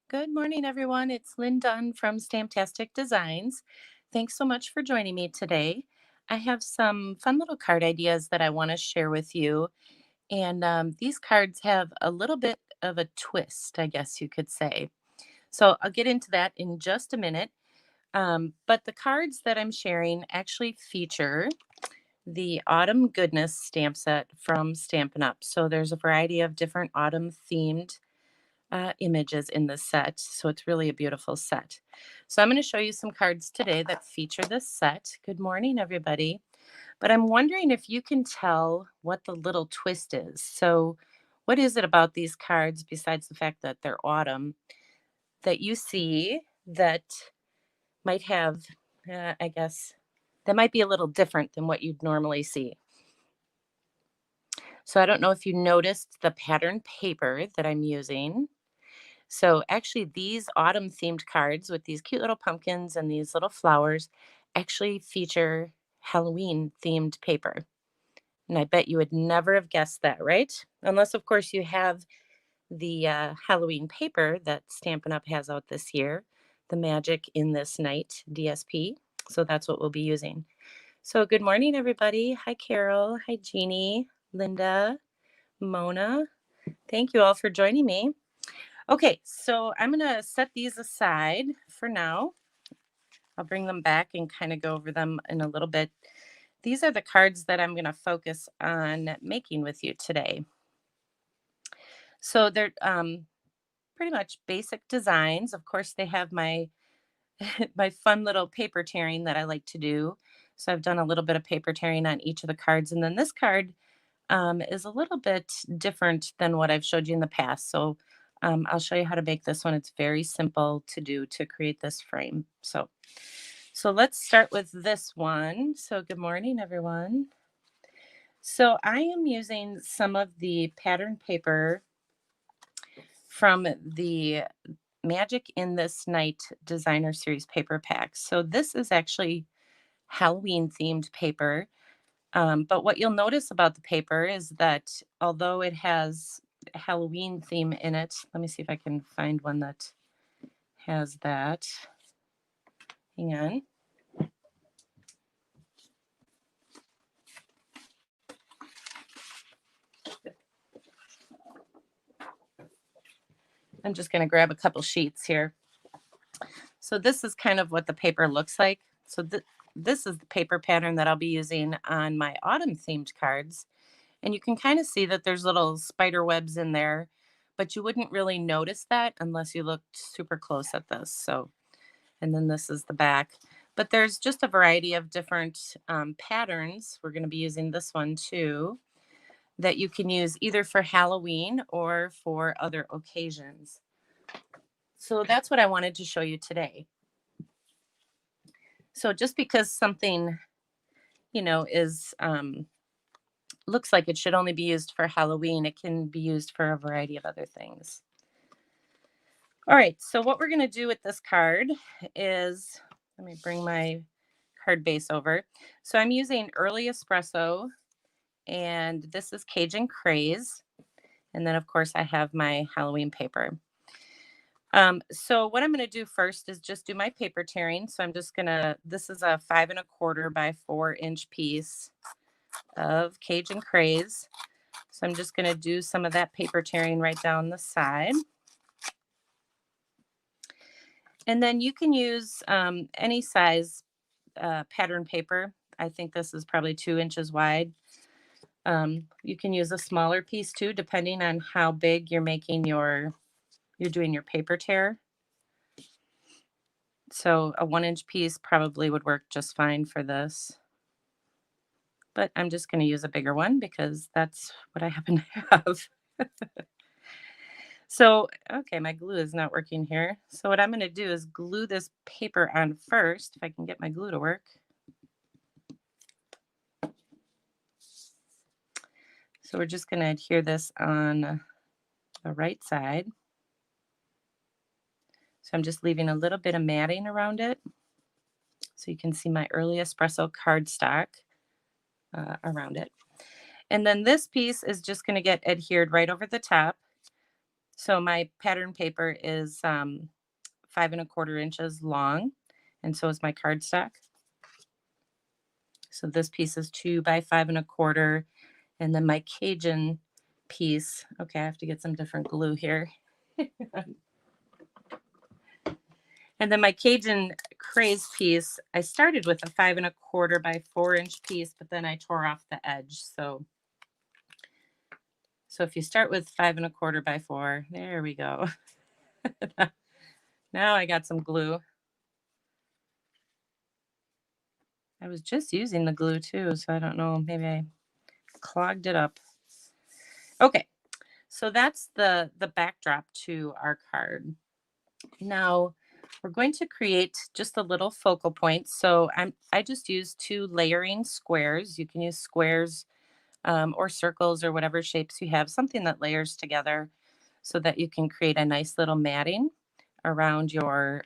Good morning, everyone. It's Lynn Dunn from Stamptastic Designs. Thanks so much for joining me today. I have some fun little card ideas that I want to share with you. And these cards have a little bit of a twist, I guess you could say. So I'll get into that in just a minute. But the cards that I'm sharing actually feature the Autumn Goodness stamp set from Stampin' Up. So there's a variety of different autumn themed images in this set. So it's really a beautiful set. So I'm going to show you some cards today that feature this set. Good morning, everybody. But I'm wondering if you can tell what the little twist is. So what is it about these cards, besides the fact that they're autumn, that you see that might have, I guess, that might be a little different than what you'd normally see? So I don't know if you noticed the pattern paper that I'm using. So actually, these autumn themed cards with these cute little pumpkins and these little flowers actually feature Halloween themed paper. And I bet you would never have guessed that, right? Unless, of course, you have the Halloween paper that Stampin' Up! Has out this year, the Magic in This Night DSP. So that's what we'll be using. So good morning, everybody. Hi, Carol. Hi, Jeannie, Linda, Mona. Thank you all for joining me. Okay, so I'm going to set these aside for now. I'll bring them back and kind of go over them in a little bit. These are the cards that I'm going to focus on making with you today. So they're pretty much basic designs. Of course, they have my my fun little paper tearing that I like to do. So I've done a little bit of paper tearing on each of the cards. And then this card is a little bit different than what I've showed you in the past. So I'll show you how to make this one. It's very simple to do to create this frame. So let's start with this one. So good morning, everyone. So I am using some of the pattern paper from the Magic in This Night Designer Series paper packs. So this is actually Halloween themed paper. But what you'll notice about the paper is that although it has a Halloween theme in it, let me see if I can find one that has that. Hang on. I'm just going to grab a couple sheets here. So this is kind of what the paper looks like. So this is the paper pattern that I'll be using on my autumn themed cards. And you can kind of see that there's little spider webs in there, but you wouldn't really notice that unless you looked super close at this. So, and then this is the back. But there's just a variety of different patterns. We're going to be using this one too, that you can use either for Halloween or for other occasions. So that's what I wanted to show you today. So just because something, is looks like it should only be used for Halloween, it can be used for a variety of other things. All right, so what we're going to do with this card is, let me bring my card base over. So I'm using Early Espresso, and this is Cajun Craze. And then, of course, I have my Halloween paper. So what I'm going to do first is just do my paper tearing. So I'm just going to, this is a 5 1/4 by 4-inch piece of Cajun Craze. So I'm just going to do some of that paper tearing right down the side. And then you can use any size pattern paper. I think this is probably 2 inches wide. You can use a smaller piece too, depending on how big you're making you're doing your paper tear. So a 1-inch piece probably would work just fine for this. But I'm just going to use a bigger one because that's what I happen to have. So, okay, my glue is not working here. So what I'm going to do is glue this paper on first, if I can get my glue to work. So we're just going to adhere this on the right side. So I'm just leaving a little bit of matting around it. So you can see my Early Espresso cardstock around it. And then this piece is just going to get adhered right over the top. So my pattern paper is 5 1/4 inches long, and so is my cardstock. So this piece is 2 by 5 1/4, and then my Cajun piece. Okay, I have to get some different glue here. And then my Cajun craze piece, I started with a 5 1/4 by 4 inch piece, but then I tore off the edge. So if you start with 5 1/4 by 4, there we go. Now I got some glue. I was just using the glue too, so I don't know, maybe I clogged it up. Okay, so that's the backdrop to our card. Now we're going to create just a little focal point. So I just use 2 layering squares. You can use squares or circles or whatever shapes you have, something that layers together so that you can create a nice little matting around your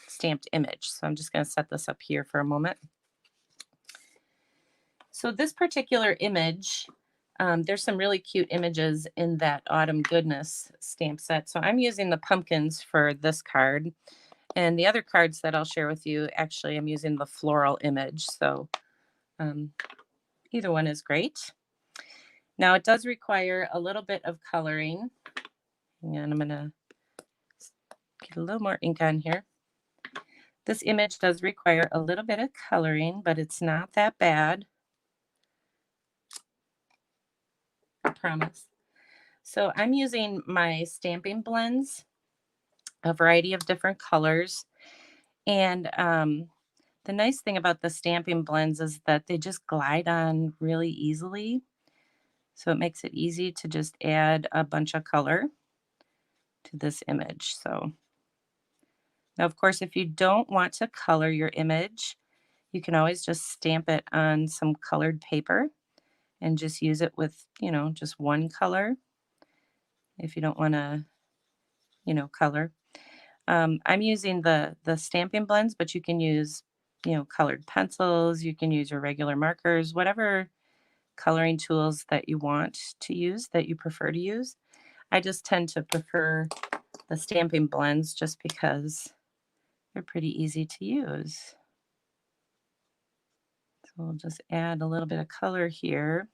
stamped image. So I'm just going to set this up here for a moment. So this particular image, there's some really cute images in that Autumn Goodness stamp set. So I'm using the pumpkins for this card. And the other cards that I'll share with you, actually, I'm using the floral image. So um, either one is great. Now it does require a little bit of coloring. And I'm going to get a little more ink on here. This image does require a little bit of coloring, but it's not that bad. I promise. So I'm using my stamping blends, a variety of different colors. And the nice thing about the stamping blends is that they just glide on really easily. So it makes it easy to just add a bunch of color to this image. So now, of course, if you don't want to color your image, you can always just stamp it on some colored paper and just use it with, just one color if you don't want to, color. I'm using the stamping blends, but you can use, colored pencils. You can use your regular markers, whatever coloring tools that you want to use, that you prefer to use. I just tend to prefer the stamping blends just because they're pretty easy to use. So we'll just add a little bit of color here.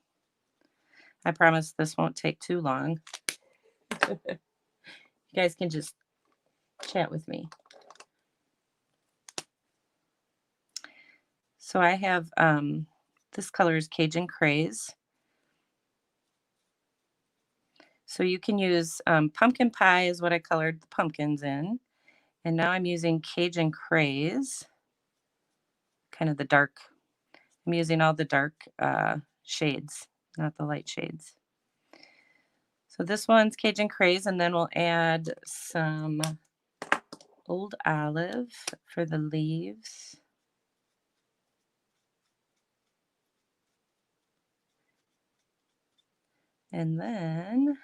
I promise this won't take too long. You guys can just chat with me. So I have, this color is Cajun Craze. So you can use pumpkin pie is what I colored the pumpkins in. And now I'm using Cajun Craze, kind of the dark. I'm using all the dark shades, not the light shades. So this one's Cajun Craze, and then we'll add some Old Olive for the leaves. And then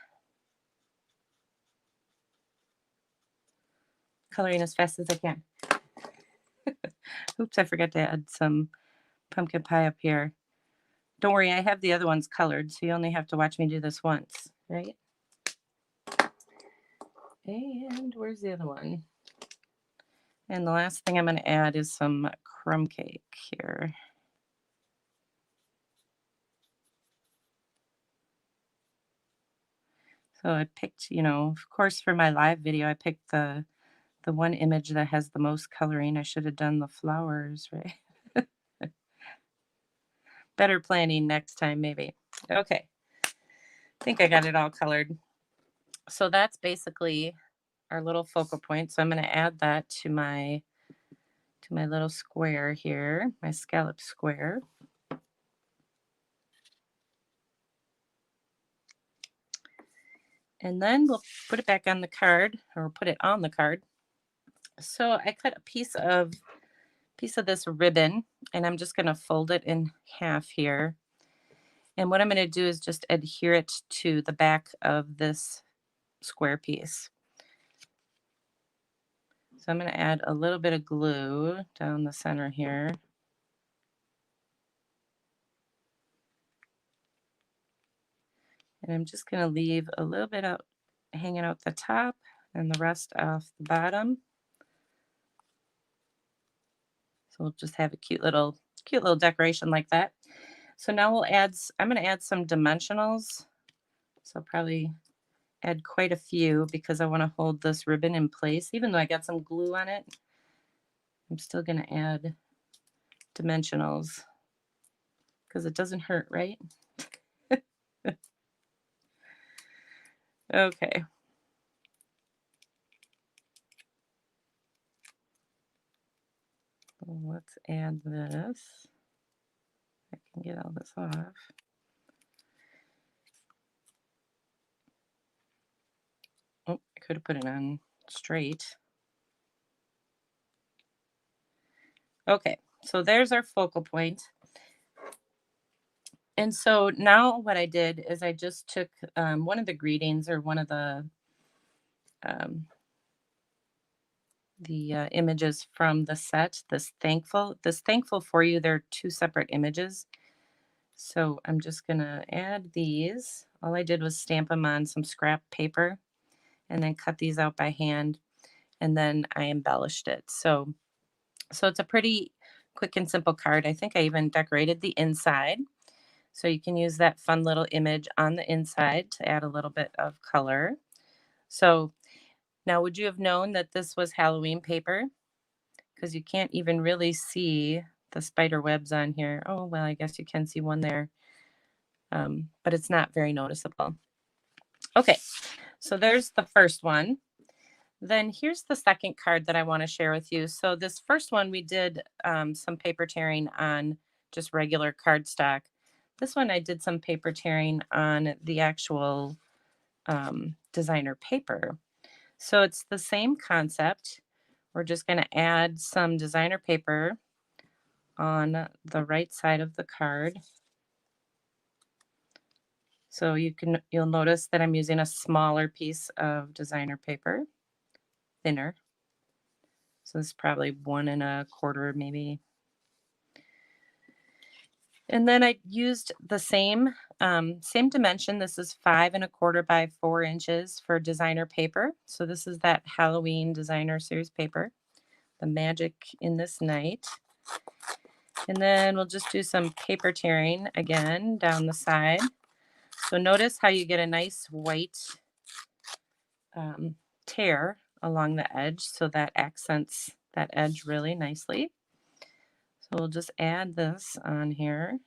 coloring as fast as I can. Oops, I forgot to add some pumpkin pie up here. Don't worry, I have the other ones colored, so you only have to watch me do this once, right? And where's the other one? And the last thing I'm going to add is some crumb cake here. So I picked, of course, for my live video, I picked the one image that has the most coloring. I should have done the flowers, right? Better planning next time, maybe. Okay. I think I got it all colored. So that's basically our little focal point. So I'm going to add that to my little square here, my scallop square. And then we'll put it back on the card, or put it on the card. So I cut a piece of this ribbon, and I'm just going to fold it in half here. And what I'm going to do is just adhere it to the back of this square piece. So I'm going to add a little bit of glue down the center here. And I'm just going to leave a little bit out hanging out the top and the rest off the bottom. So we'll just have a cute little decoration like that. So now I'm going to add some dimensionals. So I'll probably add quite a few because I want to hold this ribbon in place. Even though I got some glue on it, I'm still going to add dimensionals because it doesn't hurt, right? Okay. Well, let's add this. I can get all this off. Oh, I could have put it on straight. Okay, so there's our focal point. And so now what I did is I just took one of the greetings or one of um, the images from the set, this thankful for you. They're two separate images. So I'm just gonna add these. All I did was stamp them on some scrap paper and then cut these out by hand. And then I embellished it. So it's a pretty quick and simple card. I think I even decorated the inside. So you can use that fun little image on the inside to add a little bit of color. So now, would you have known that this was Halloween paper? Because you can't even really see the spider webs on here. Oh, well, I guess you can see one there, but it's not very noticeable. Okay, so there's the first one. Then here's the second card that I want to share with you. So this first one, we did some paper tearing on just regular cardstock. This one, I did some paper tearing on the actual designer paper. So it's the same concept. We're just going to add some designer paper on the right side of the card. So you'll notice that I'm using a smaller piece of designer paper, thinner. So this is probably 1 1/4 maybe. And then I used the same dimension. This is 5 1/4 by 4 inches for designer paper. So this is that Halloween designer series paper, the magic in this night. And then we'll just do some paper tearing again down the side. So notice how you get a nice white tear along the edge, so that accents that edge really nicely. So we'll just add this on here.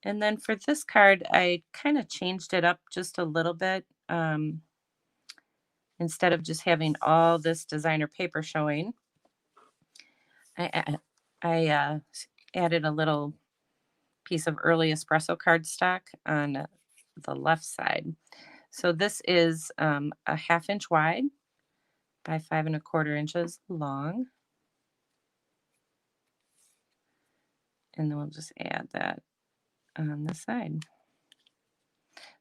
And then for this card, I kind of changed it up just a little bit. Instead of just having all this designer paper showing, I added a little piece of early espresso cardstock on the left side. So this is a 1/2 inch wide by 5 1/4 inches long. And then we'll just add that on the side.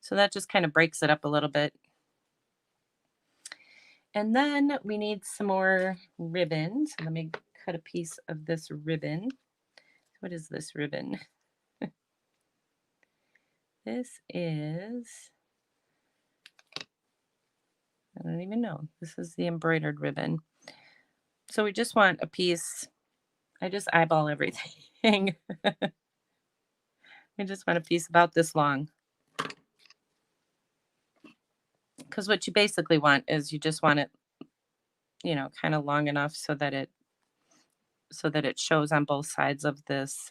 So that just kind of breaks it up a little bit. And then we need some more ribbon. So let me cut a piece of this ribbon. What is this ribbon? This is, I don't even know. This is the embroidered ribbon. So we just want a piece. I just eyeball everything. I just want a piece about this long. Because what you basically want is you just want it, kind of long enough so that it shows on both sides of this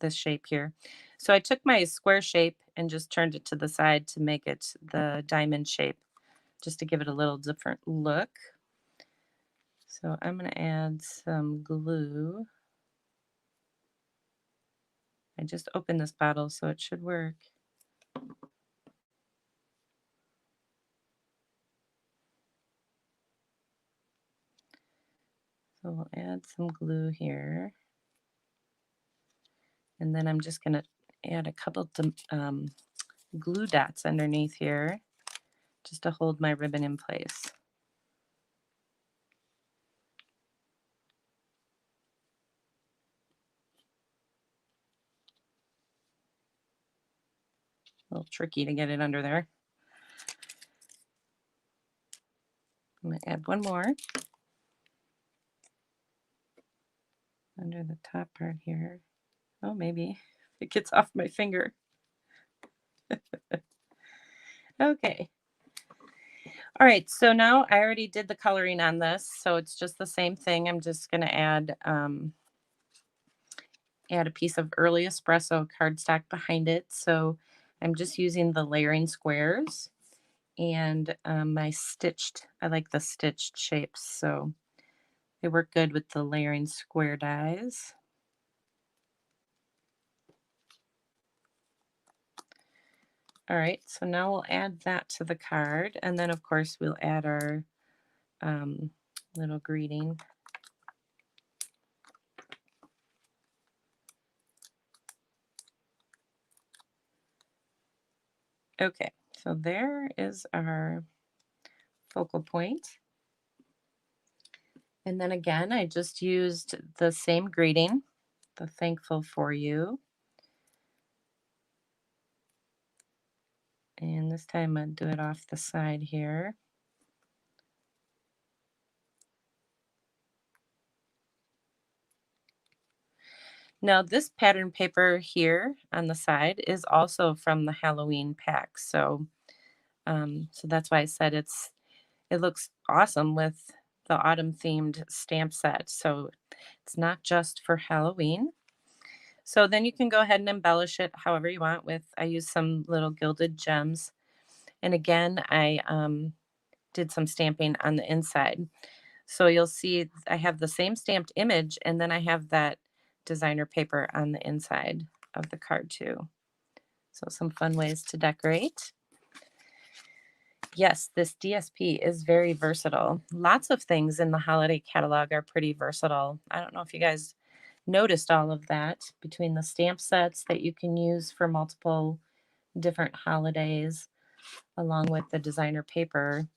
shape here. So I took my square shape and just turned it to the side to make it the diamond shape, just to give it a little different look. So I'm going to add some glue. I just opened this bottle, so it should work. So we'll add some glue here. And then I'm just going to add a couple glue dots underneath here just to hold my ribbon in place. A little tricky to get it under there. I'm going to add one more under the top part here. Oh, maybe it gets off my finger. Okay. All right, so now I already did the coloring on this, so it's just the same thing. I'm just going to add a piece of early espresso cardstock behind it. So I'm just using the layering squares and I like the stitched shapes, so they work good with the layering square dies. All right, so now we'll add that to the card, and then of course we'll add our little greeting. Okay, so there is our focal point. And then again, I just used the same greeting, the thankful for you. And this time I'll do it off the side here. Now this pattern paper here on the side is also from the Halloween pack. So that's why I said it looks awesome with the autumn themed stamp set. So it's not just for Halloween. So then you can go ahead and embellish it however you want with, I use some little gilded gems. And again, I did some stamping on the inside. So you'll see I have the same stamped image, and then I have that designer paper on the inside of the card too. So some fun ways to decorate. Yes, this DSP is very versatile. Lots of things in the holiday catalog are pretty versatile. I don't know if you guys noticed all of that between the stamp sets that you can use for multiple different holidays, along with the designer paper.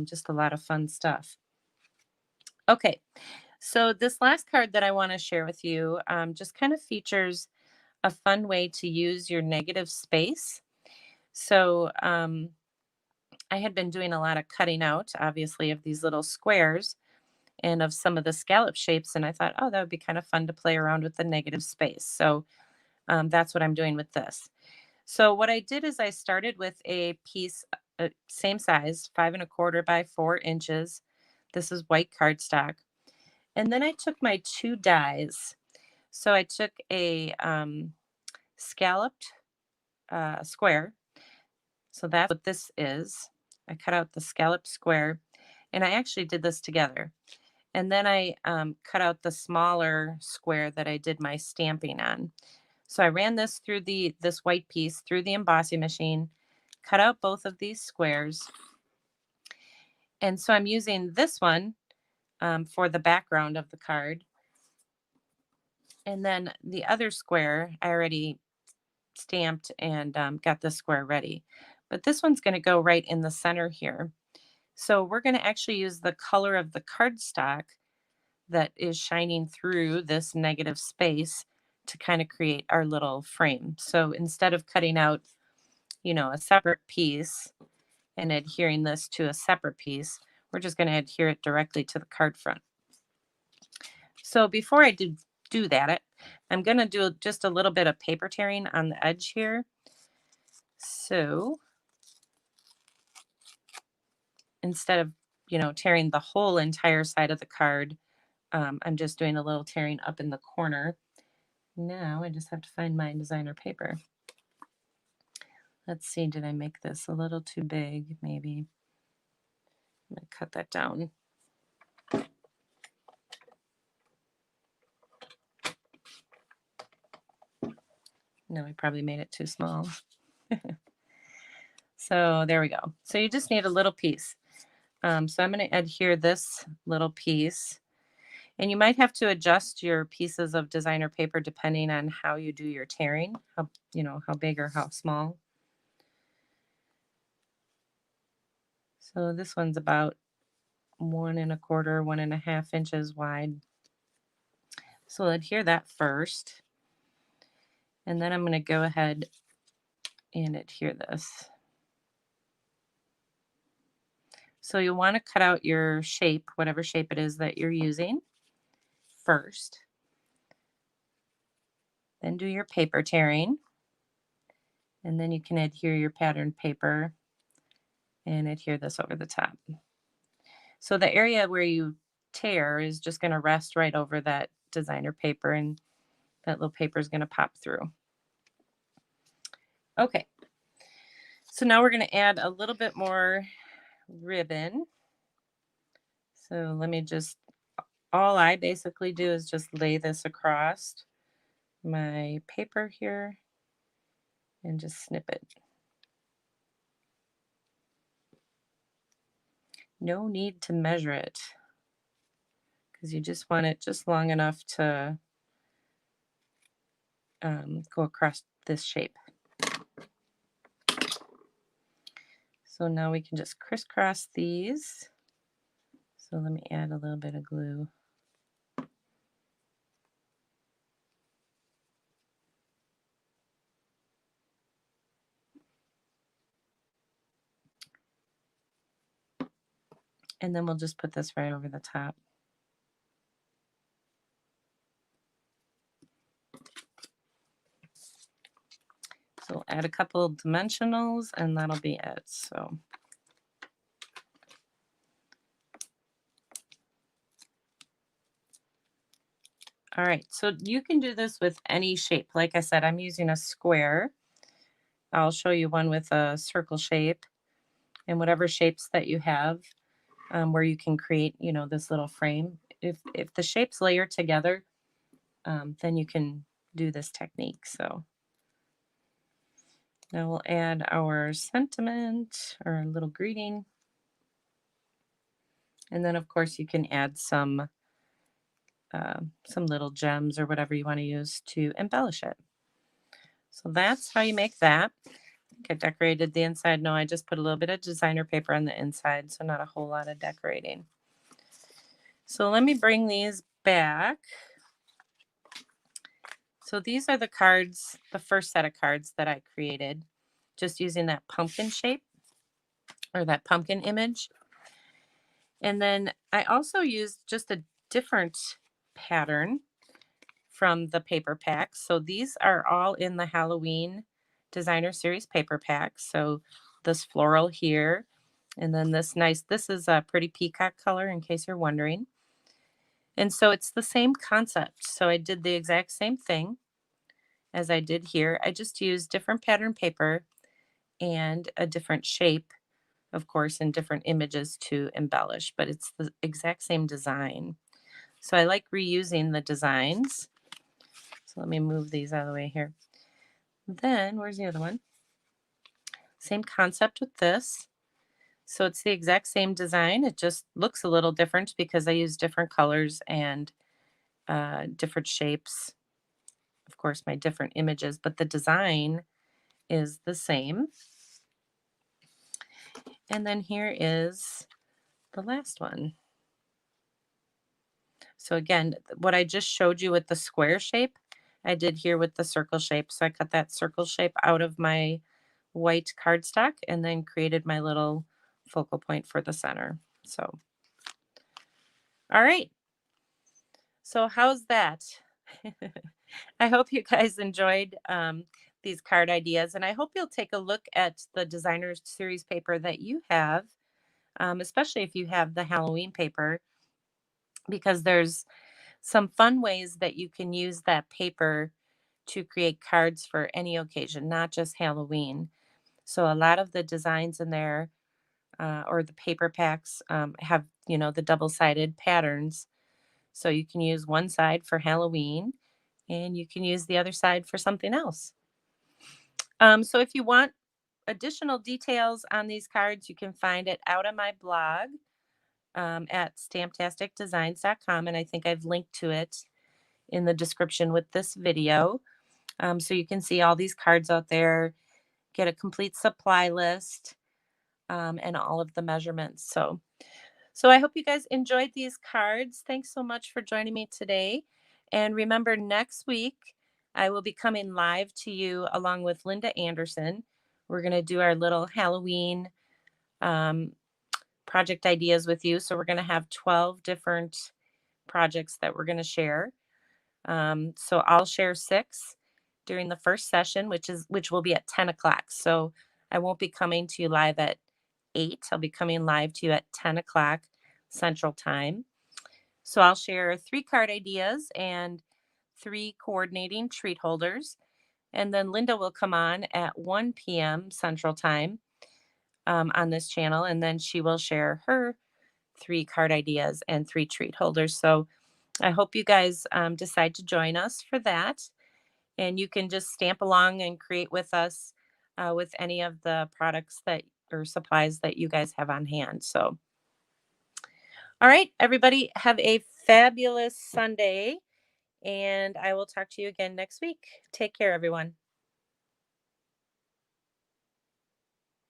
Just a lot of fun stuff. Okay, so this last card that I want to share with you just kind of features a fun way to use your negative space. So I had been doing a lot of cutting out, obviously, of these little squares and of some of the scallop shapes. And I thought, oh, that would be kind of fun to play around with the negative space. So that's what I'm doing with this. So what I did is I started with a piece, same size, 5¼ by 4 inches. This is white cardstock. And then I took my two dies. So I took a scalloped square. So that's what this is. I cut out the scalloped square, and I actually did this together. And then I cut out the smaller square that I did my stamping on. So I ran this through this white piece through the embossing machine, cut out both of these squares. And so I'm using this one for the background of the card. And then the other square, I already stamped and got the square ready. But this one's going to go right in the center here. So we're going to actually use the color of the cardstock that is shining through this negative space to kind of create our little frame. So instead of cutting out, a separate piece and adhering this to a separate piece, we're just going to adhere it directly to the card front. So before I do that, I'm going to do just a little bit of paper tearing on the edge here. So instead of, tearing the whole entire side of the card, I'm just doing a little tearing up in the corner. Now I just have to find my designer paper. Let's see, did I make this a little too big? Maybe. I'm going to cut that down. No, I probably made it too small. So there we go. So you just need a little piece. So I'm going to adhere this little piece. And you might have to adjust your pieces of designer paper depending on how you do your tearing, how big or how small. So this one's about 1¼ 1½ inches wide. So we'll adhere that first. And then I'm going to go ahead and adhere this. So you'll want to cut out your shape, whatever shape it is that you're using first. Then do your paper tearing. And then you can adhere your patterned paper and adhere this over the top. So the area where you tear is just going to rest right over that designer paper, and that little paper is going to pop through. Okay, so now we're going to add a little bit more ribbon. So let me just, all I basically do is just lay this across my paper here and just snip it. No need to measure it because you just want it just long enough to go across this shape. So now we can just crisscross these. So let me add a little bit of glue. And then we'll just put this right over the top. So we'll add a couple of dimensionals and that'll be it. So all right, so you can do this with any shape. Like I said, I'm using a square. I'll show you one with a circle shape and whatever shapes that you have where you can create, you know, this little frame. If the shapes layer together, then you can do this technique. So now we'll add our sentiment or little greeting. And then of course you can add some little gems or whatever you want to use to embellish it. So that's how you make that. I think I decorated the inside. No, I just put a little bit of designer paper on the inside, so not a whole lot of decorating. So let me bring these back. So these are the cards, the first set of cards that I created, just using that pumpkin shape or that pumpkin image. And then I also used just a different pattern from the paper packs. So these are all in the Halloween Designer Series paper packs. So this floral here, and then this nice, this is a pretty peacock color in case you're wondering. And so it's the same concept. So I did the exact same thing as I did here. I just used different pattern paper and a different shape, of course, and different images to embellish, but it's the exact same design. So I like reusing the designs. So let me move these out of the way here. Then, where's the other one? Same concept with this. So it's the exact same design. It just looks a little different because I use different colors and different shapes. Of course, my different images, but the design is the same. And then here is the last one. So again, what I just showed you with the square shape, I did here with the circle shape. So I cut that circle shape out of my white cardstock and then created my little focal point for the center. So, all right. So how's that? I hope you guys enjoyed these card ideas, and I hope you'll take a look at the designer series paper that you have, especially if you have the Halloween paper, because there's some fun ways that you can use that paper to create cards for any occasion, not just Halloween. So a lot of the designs in there or the paper packs have, you know, the double-sided patterns. So you can use one side for Halloween and you can use the other side for something else. So if you want additional details on these cards, you can find it out on my blog at stamptasticdesigns.com. And I think I've linked to it in the description with this video. So you can see all these cards out there, get a complete supply list and all of the measurements. So I hope you guys enjoyed these cards. Thanks so much for joining me today. And remember, next week, I will be coming live to you along with Linda Anderson. We're going to do our little Halloween um, project ideas with you. So we're going to have 12 different projects that we're going to share. So I'll share 6 during the first session, which will be at 10 o'clock. So I won't be coming to you live at 8. I'll be coming live to you at 10 o'clock Central Time. So I'll share 3 card ideas and 3 coordinating treat holders. And then Linda will come on at 1 p.m. Central Time on this channel. And then she will share her 3 card ideas and 3 treat holders. So I hope you guys decide to join us for that. And you can just stamp along and create with us with any of the products that or supplies that you guys have on hand. So, all right, everybody, have a fabulous Sunday. And I will talk to you again next week. Take care, everyone.